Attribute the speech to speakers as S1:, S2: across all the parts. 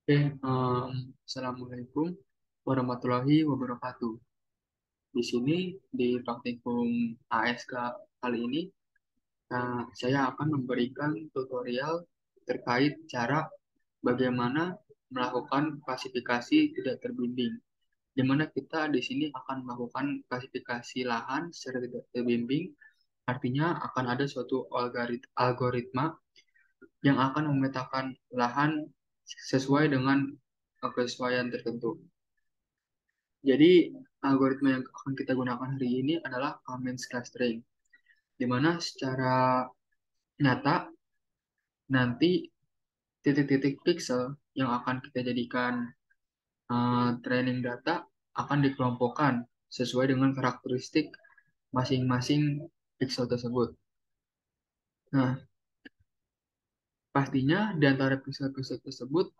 S1: Assalamualaikum warahmatullahi wabarakatuh. Di sini di praktikum ASK kali ini, saya akan memberikan tutorial terkait cara bagaimana melakukan klasifikasi tidak terbimbing, di mana kita di sini akan melakukan klasifikasi lahan secara tidak terbimbing, artinya akan ada suatu algoritma yang akan memetakan lahan sesuai dengan kesesuaian tertentu. Jadi, algoritma yang akan kita gunakan hari ini adalah K-means clustering, di mana secara nyata nanti titik-titik pixel yang akan kita jadikan training data akan dikelompokkan sesuai dengan karakteristik masing-masing pixel tersebut. Nah, pastinya di antara pixel-pixel tersebut,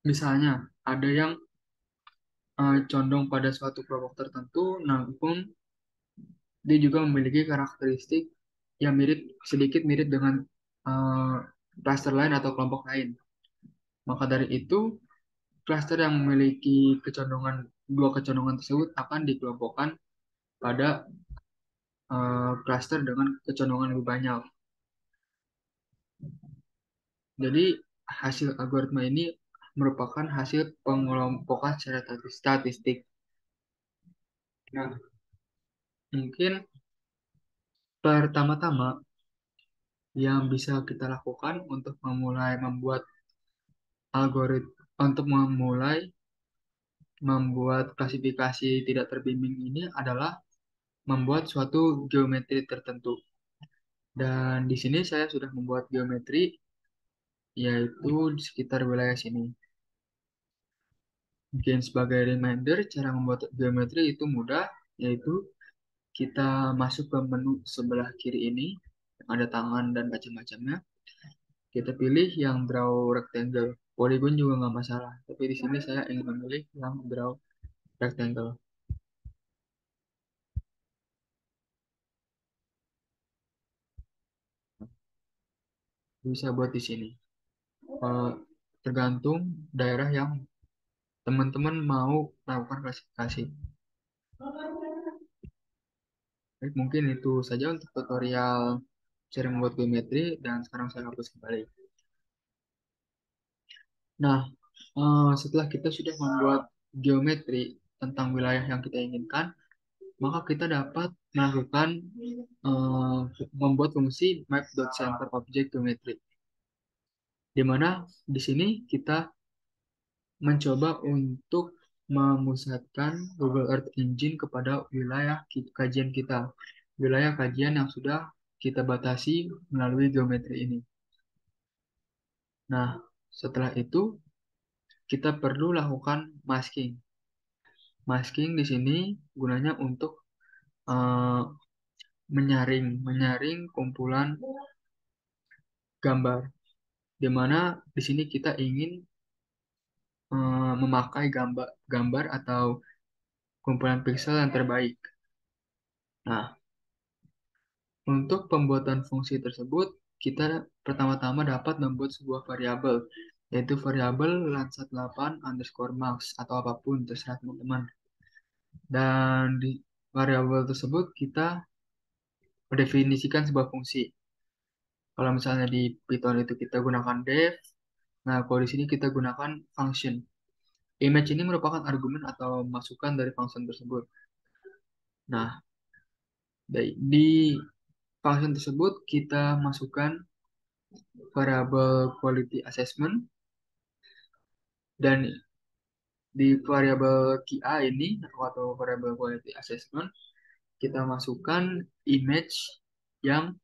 S1: misalnya ada yang condong pada suatu kelompok tertentu, namun dia juga memiliki karakteristik yang sedikit mirip dengan uh, klaster lain atau kelompok lain. Maka dari itu, klaster yang memiliki dua kecondongan tersebut akan dikelompokkan pada klaster dengan kecondongan lebih banyak. Jadi, hasil algoritma ini merupakan hasil pengelompokan secara statistik. Nah, mungkin pertama-tama yang bisa kita lakukan untuk memulai membuat untuk membuat klasifikasi tidak terbimbing ini adalah membuat suatu geometri tertentu. Dan di sini saya sudah membuat geometri, yaitu di sekitar wilayah sini. Mungkin sebagai reminder, cara membuat geometri itu mudah, yaitu kita masuk ke menu sebelah kiri ini, yang ada tangan dan macam-macamnya. Kita pilih yang draw rectangle. Polygon juga nggak masalah, tapi di sini saya ingin memilih yang draw rectangle. Bisa buat di sini. Eh, Tergantung daerah yang teman-teman mau melakukan klasifikasi. Baik, mungkin itu saja untuk tutorial cara membuat geometri dan sekarang saya hapus kembali. Nah, setelah kita sudah membuat geometri tentang wilayah yang kita inginkan, maka kita dapat melakukan eh, membuat fungsi map.centerObjectGeometry, di mana di sini kita mencoba untuk memusatkan Google Earth Engine kepada wilayah kajian kita, wilayah kajian yang sudah kita batasi melalui geometri ini. Nah, setelah itu kita perlu lakukan masking. Masking di sini gunanya untuk eh, menyaring kumpulan gambar, di mana di sini kita ingin memakai gambar atau kumpulan pixel yang terbaik. Nah, untuk pembuatan fungsi tersebut, kita pertama-tama dapat membuat sebuah variabel, yaitu variabel lansat8 underscore marks atau apapun terserah teman-teman. Dan di variabel tersebut kita mendefinisikan sebuah fungsi. Kalau misalnya di Python itu kita gunakan def, nah kalau di sini kita gunakan function. Image ini merupakan argumen atau masukan dari function tersebut. Nah, di function tersebut kita masukkan variabel quality assessment, dan di variabel QA ini atau variabel quality assessment kita masukkan image yang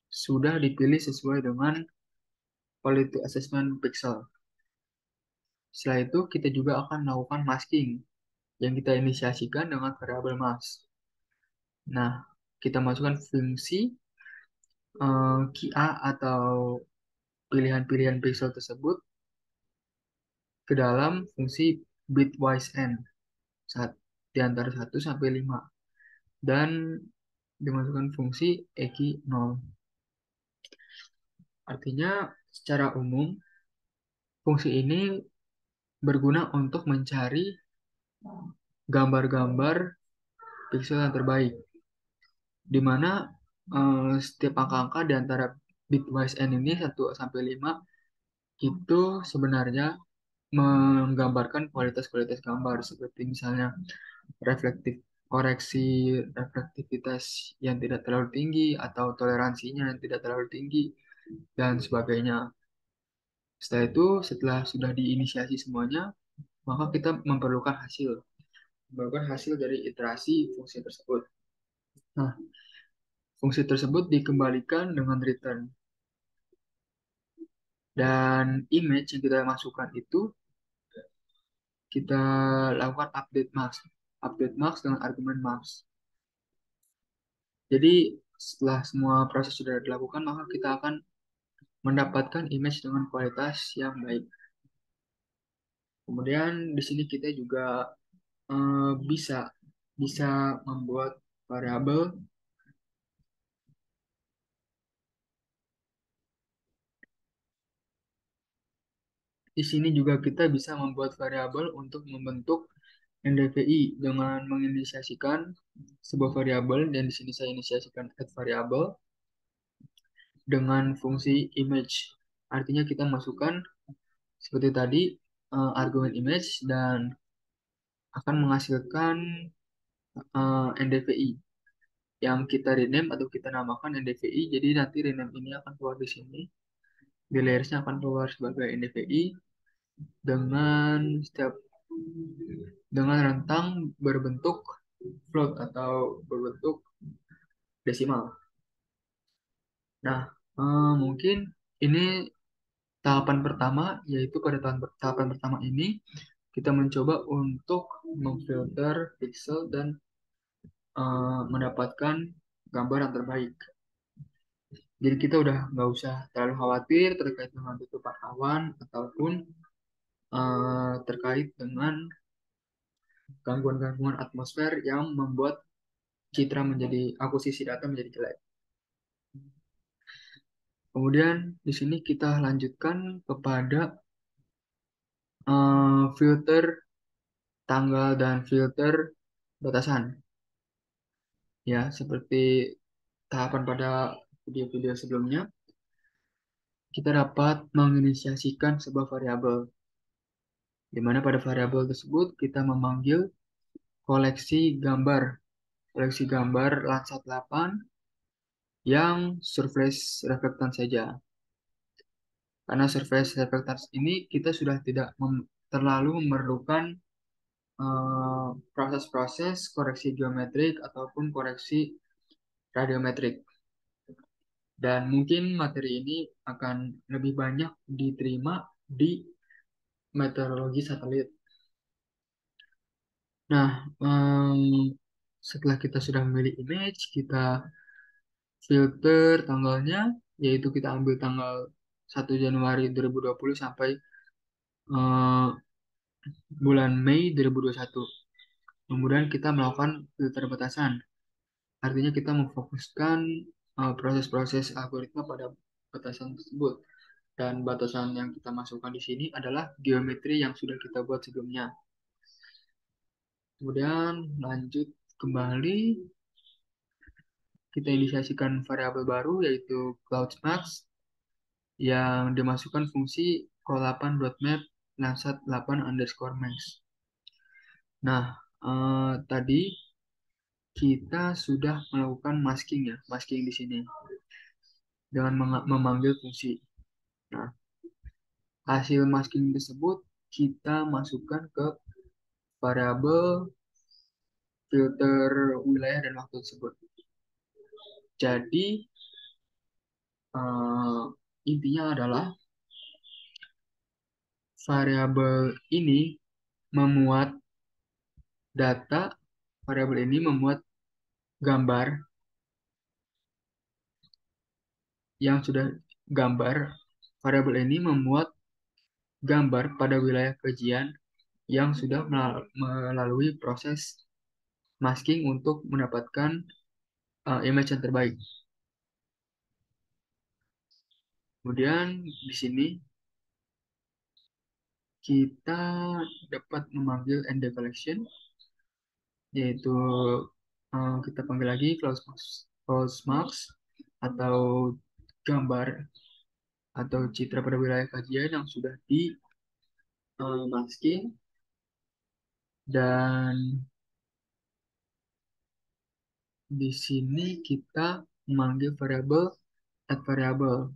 S1: sudah dipilih sesuai dengan quality assessment pixel. Setelah itu kita juga akan melakukan masking yang kita inisiasikan dengan variabel mask. Nah, kita masukkan fungsi QA atau pilihan-pilihan pixel tersebut ke dalam fungsi bitwise n di antara 1 sampai 5, dan dimasukkan fungsi eki 0. Artinya secara umum Fungsi ini berguna untuk mencari gambar-gambar pixel yang terbaik, di mana setiap angka-angka di antara bitwise n ini 1 sampai 5 itu sebenarnya menggambarkan kualitas-kualitas gambar seperti misalnya reflektif koreksi reflektivitas yang tidak terlalu tinggi atau toleransinya yang tidak terlalu tinggi dan sebagainya. Setelah sudah diinisiasi semuanya, maka kita memerlukan hasil dari iterasi fungsi tersebut. Nah, fungsi tersebut dikembalikan dengan return, dan image yang kita masukkan itu kita lakukan update max dengan argumen max. Jadi setelah semua proses sudah dilakukan, maka kita akan mendapatkan image dengan kualitas yang baik. Kemudian di sini kita juga bisa bisa membuat variabel. Di sini juga kita bisa membuat variabel untuk membentuk NDVI dengan menginisiasikan sebuah variabel, dan di sini saya inisiasikan add variabel dengan fungsi image. Artinya kita masukkan seperti tadi argumen image dan akan menghasilkan NDVI yang kita rename atau kita namakan NDVI. Jadi nanti rename ini akan keluar di sini. Di layersnya akan keluar sebagai NDVI dengan setiap dengan rentang berbentuk float atau berbentuk desimal. Nah, mungkin ini tahapan pertama, yaitu pada tahapan pertama ini kita mencoba untuk memfilter pixel dan mendapatkan gambar yang terbaik. Jadi kita udah nggak usah terlalu khawatir terkait dengan tutupan awan ataupun terkait dengan gangguan-gangguan atmosfer yang membuat citra menjadi akuisisi data menjadi jelek. Kemudian di sini kita lanjutkan kepada filter tanggal dan filter batasan. Ya, seperti tahapan pada video-video sebelumnya, kita dapat menginisiasikan sebuah variabel, di mana pada variabel tersebut kita memanggil koleksi gambar, koleksi gambar Landsat 8 yang surface reflectance saja. Karena surface reflectance ini kita sudah tidak terlalu memerlukan proses-proses koreksi geometrik ataupun koreksi radiometrik. Dan mungkin materi ini akan lebih banyak diterima di meteorologi satelit. Nah, setelah kita sudah memilih image, kita filter tanggalnya, yaitu kita ambil tanggal 1 Januari 2020 sampai eh, bulan Mei 2021. Kemudian kita melakukan filter batasan. Artinya kita memfokuskan proses-proses algoritma pada batasan tersebut. Dan batasan yang kita masukkan di sini adalah geometri yang sudah kita buat sebelumnya. Kemudian lanjut kembali, kita inisiasikan variabel baru yaitu cloudsmax yang dimasukkan fungsi call8.map lansat 8_max. Nah, tadi kita sudah melakukan masking ya, masking di sini dengan memanggil fungsi. Nah, hasil masking tersebut kita masukkan ke variabel filter wilayah dan waktu tersebut. Jadi intinya adalah variabel ini memuat data, variabel ini memuat gambar yang sudah gambar. Variabel ini memuat gambar pada wilayah kajian yang sudah melalui proses masking untuk mendapatkan image yang terbaik. Kemudian di sini kita dapat memanggil end collection, yaitu kita panggil lagi close marks atau gambar atau citra pada wilayah kajian yang sudah di masking, dan di sini kita memanggil variabel add variable,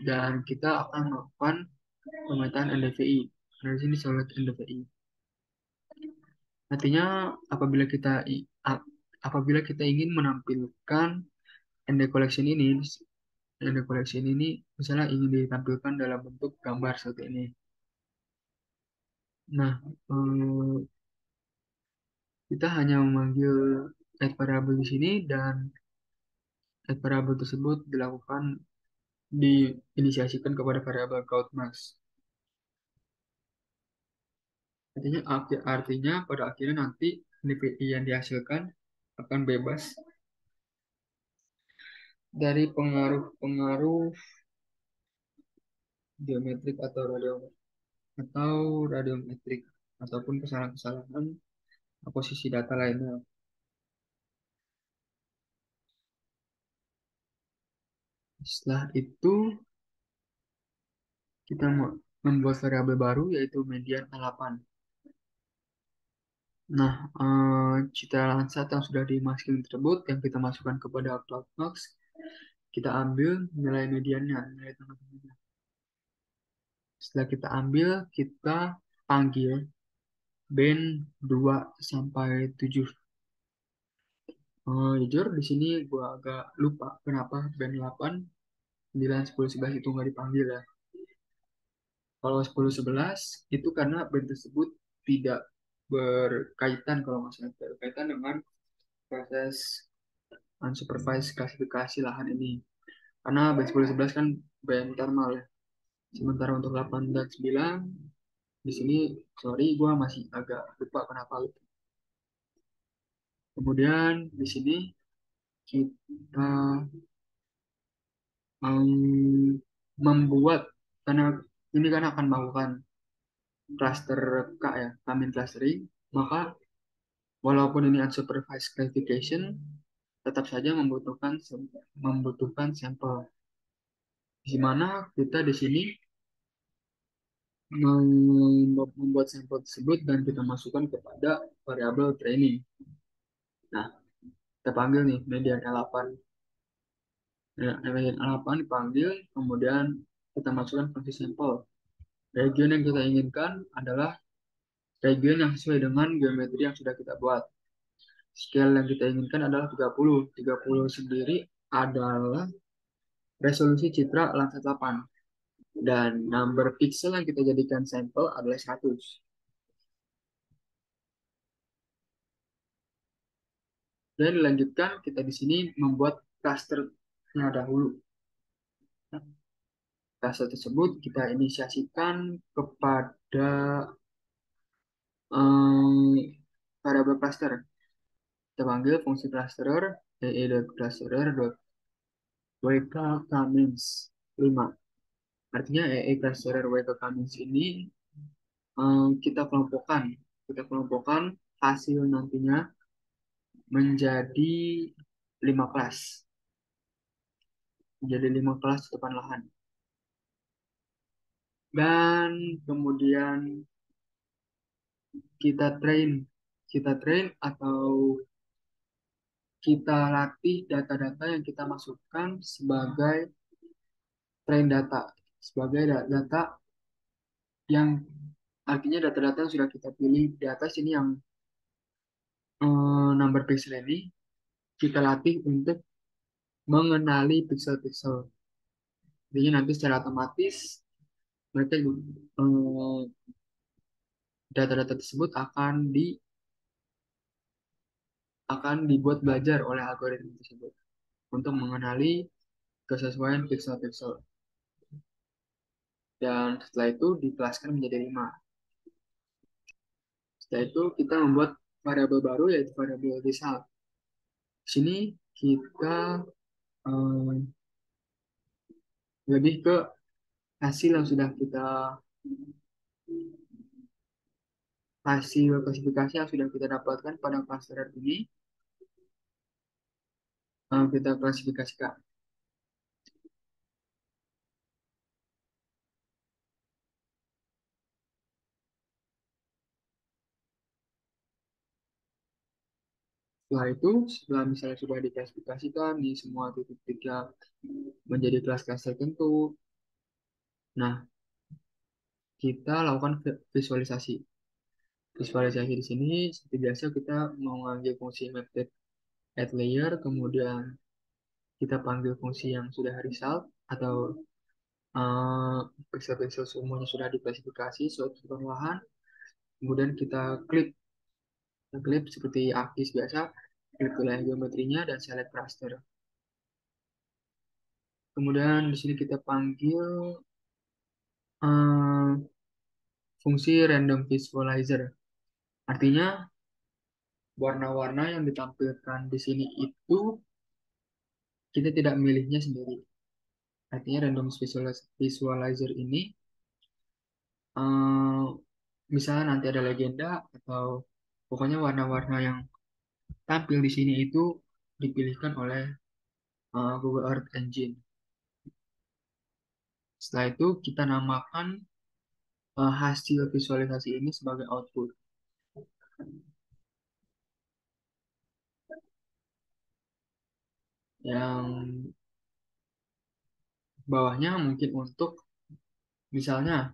S1: dan kita akan melakukan pemetaan NDVI. Nah, di sini select NDVI. Artinya apabila kita ingin menampilkan ND collection ini, ND collection ini misalnya ingin ditampilkan dalam bentuk gambar seperti ini. Nah, kita hanya memanggil add variable di sini, dan add variable tersebut diinisiasikan kepada variabel countMax. Artinya pada akhirnya nanti NDVI yang dihasilkan akan bebas dari pengaruh-pengaruh geometrik atau radiometrik ataupun kesalahan-kesalahan posisi data lainnya. Setelah itu kita membuat variabel baru yaitu median A8. Nah, citra Landsat yang sudah dimasking tersebut yang kita masukkan kepada CloudMax, kita ambil nilai mediannya, nilai tengah-tengahnya. Setelah kita ambil, kita panggil band 2 sampai 7. Jujur di sini gua agak lupa kenapa band 8, 9, 10, 11 itu nggak dipanggil ya. Kalau 10, 11 itu karena band tersebut tidak berkaitan, kalau nggak salah berkaitan dengan proses unsupervised klasifikasi lahan ini. Karena band 10, 11 kan band thermal ya. Sementara untuk 8 dan 9 di sini sorry gua masih agak lupa kenapa gitu. Kemudian di sini kita membuat, karena ini kan akan melakukan cluster K ya, Kamin clustering, maka walaupun ini unsupervised classification, tetap saja membutuhkan sampel. Di mana kita di sini membuat sampel tersebut dan kita masukkan kepada variabel training. Nah, kita panggil nih median L8. Ya, median L8 dipanggil, kemudian kita masukkan fungsi sampel. Region yang kita inginkan adalah region yang sesuai dengan geometri yang sudah kita buat. Scale yang kita inginkan adalah 30. 30 sendiri adalah resolusi citra Landsat 8. Dan number pixel yang kita jadikan sampel adalah 100. Dan dilanjutkan, kita di sini membuat clusternya dahulu. Cluster tersebut kita inisiasikan kepada variabel cluster. Kita panggil fungsi clusterer, ee.clusterer.wk-5. Artinya clusterer wk-5 ini kita kelompokkan hasil nantinya menjadi 5 kelas. Menjadi 5 kelas tutupan lahan. Dan kemudian kita train atau kita latih data-data yang kita masukkan sebagai train data, sebagai data yang artinya data-data yang sudah kita pilih di atas ini, yang number pixel ini kita latih untuk mengenali pixel-pixel. Jadi nanti secara otomatis mereka data-data tersebut akan dibuat belajar oleh algoritma tersebut untuk mengenali kesesuaian pixel-pixel. Dan setelah itu dikelaskan menjadi 5. Setelah itu kita membuat variabel baru yaitu variabel result. Di sini kita lebih ke hasil yang sudah kita Hasil klasifikasi yang sudah kita dapatkan pada klaster ini, kita klasifikasikan. Setelah itu, setelah misalnya sudah diklasifikasikan di semua titik-titik yang menjadi kelas-kelas tertentu, nah, kita lakukan visualisasi. Visualisasi di sini, seperti biasa kita mengambil fungsi method add layer, kemudian kita panggil fungsi yang sudah result, atau eh, pixel-pixel semuanya sudah diklasifikasi suatu lahan, kemudian kita klik seperti ArcGIS biasa, klik wilayah geometrinya dan select raster. Kemudian di sini kita panggil eh, fungsi random visualizer. Artinya warna-warna yang ditampilkan di sini itu kita tidak memilihnya sendiri. Artinya random visualizer ini eh, misalnya nanti ada legenda atau pokoknya warna-warna yang tampil di sini itu dipilihkan oleh Google Earth Engine. Setelah itu kita namakan hasil visualisasi ini sebagai output. Yang bawahnya mungkin untuk misalnya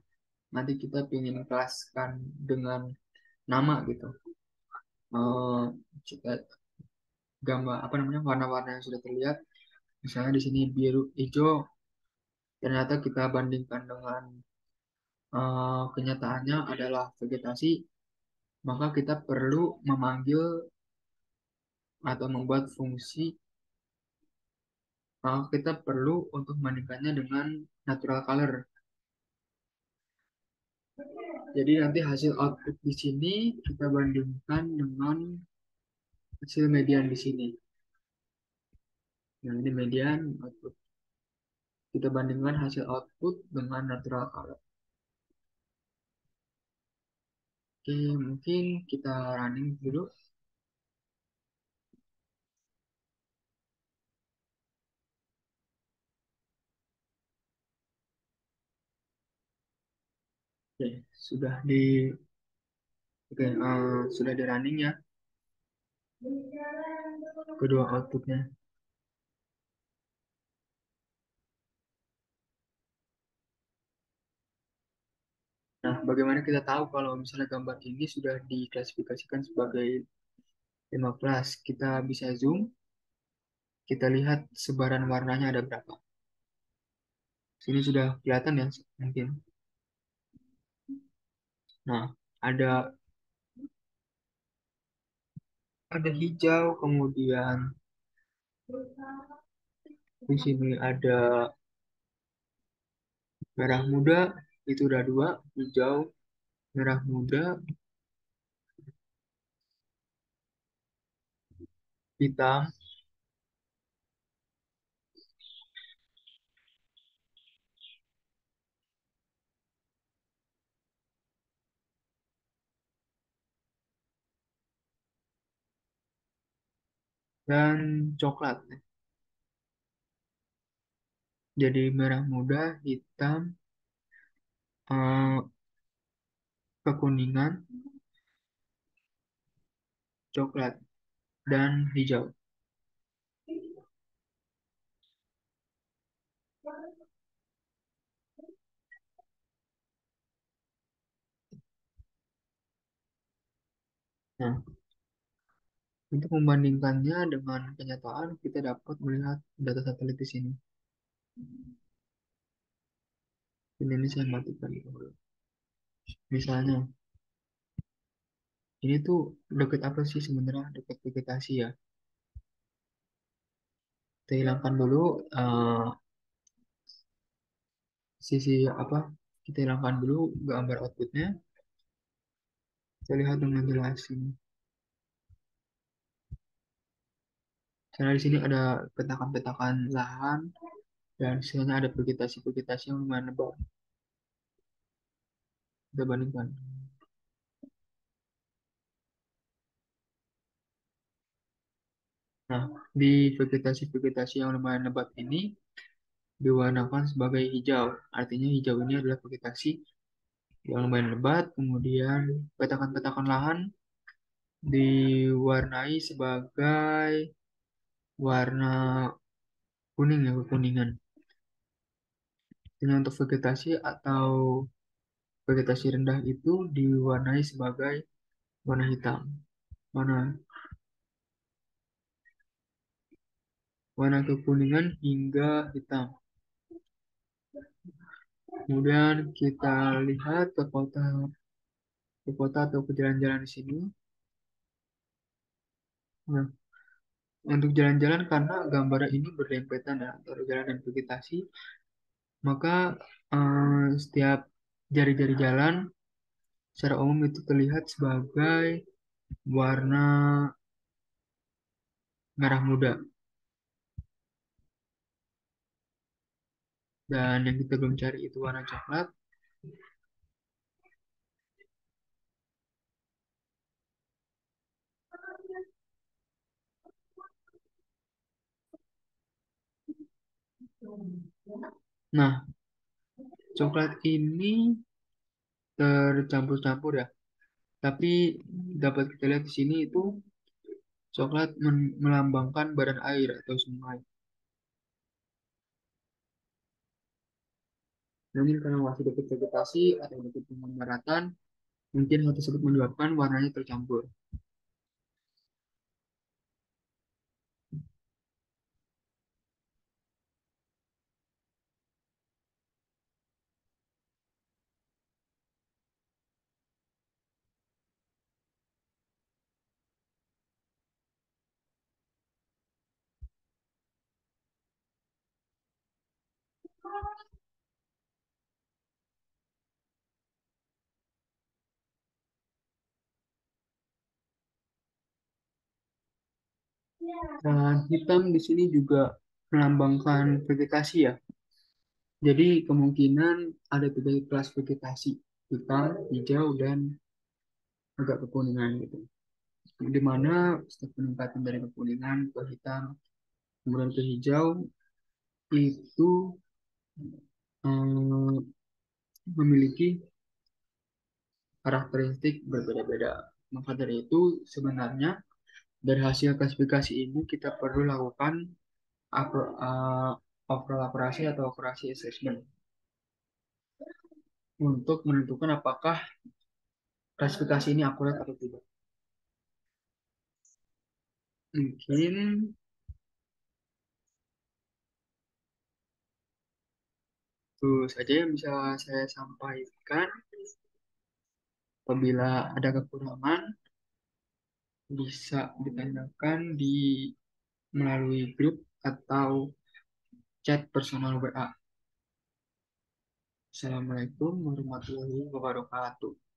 S1: nanti kita ingin kelaskan dengan nama gitu. Jika gambar apa namanya warna-warna yang sudah terlihat, misalnya di sini biru, hijau, ternyata kita bandingkan dengan kenyataannya adalah vegetasi, maka kita perlu memanggil atau membuat fungsi, maka kita perlu untuk membandingkannya dengan natural color. Jadi nanti hasil output di sini kita bandingkan dengan hasil median di sini. Nah, ini median output. Kita bandingkan hasil output dengan natural color. Oke, mungkin kita running dulu. Oke, sudah di running ya kedua outputnya. Nah, bagaimana kita tahu kalau misalnya gambar ini sudah diklasifikasikan sebagai 15? Kita bisa zoom, kita lihat sebaran warnanya ada berapa. Sini sudah kelihatan ya mungkin. Nah, ada ada hijau, kemudian di sini ada merah muda, itu udah dua, hijau, merah muda, hitam, dan coklat. Jadi merah muda, hitam, eh, kekuningan, coklat, dan hijau. Nah, untuk membandingkannya dengan kenyataan, kita dapat melihat data satelit di sini. Ini saya matikan dulu. Misalnya, ini tuh deket apa sih sebenarnya? Deket vegetasi ya. Kita hilangkan dulu sisi apa? Kita hilangkan dulu gambar outputnya. Saya lihat dengan jelas ini. Karena di sini ada petakan-petakan lahan dan di sini ada vegetasi-vegetasi yang lumayan lebat. Kita bandingkan. Nah, di vegetasi-vegetasi yang lumayan lebat ini diwarnakan sebagai hijau. Artinya hijau ini adalah vegetasi yang lumayan lebat. Kemudian petakan-petakan lahan diwarnai sebagai warna kuning ya, kekuningan. Ini untuk vegetasi atau vegetasi rendah itu diwarnai sebagai warna hitam. Warna warna kekuningan hingga hitam. Kemudian kita lihat ke kota atau ke jalan-jalan di sini. Nah, untuk jalan-jalan karena gambar ini berdempetan ya antara jalan dan vegetasi, maka setiap jari-jari jalan secara umum itu terlihat sebagai warna merah muda. Dan yang kita belum cari itu warna coklat. Nah, coklat ini tercampur-campur ya. Tapi dapat kita lihat di sini itu coklat melambangkan badan air atau sungai. Namun karena masih dekat vegetasi atau dekat dengan daratan, mungkin hal tersebut menyebabkan warnanya tercampur. Dan hitam di sini juga melambangkan vegetasi ya. Jadi kemungkinan ada tiga kelas vegetasi, hitam, hijau, dan agak kekuningan gitu. Di mana setiap peningkatan dari kekuningan ke hitam, kemudian ke hijau, itu eh, memiliki karakteristik berbeda-beda. Maka dari itu sebenarnya dari hasil klasifikasi ini kita perlu lakukan overall akurasi atau akurasi assessment untuk menentukan apakah klasifikasi ini akurat atau tidak. Mungkin itu saja yang bisa saya sampaikan. Apabila ada kekurangan, bisa ditanyakan melalui grup atau chat personal WA. Assalamualaikum warahmatullahi wabarakatuh.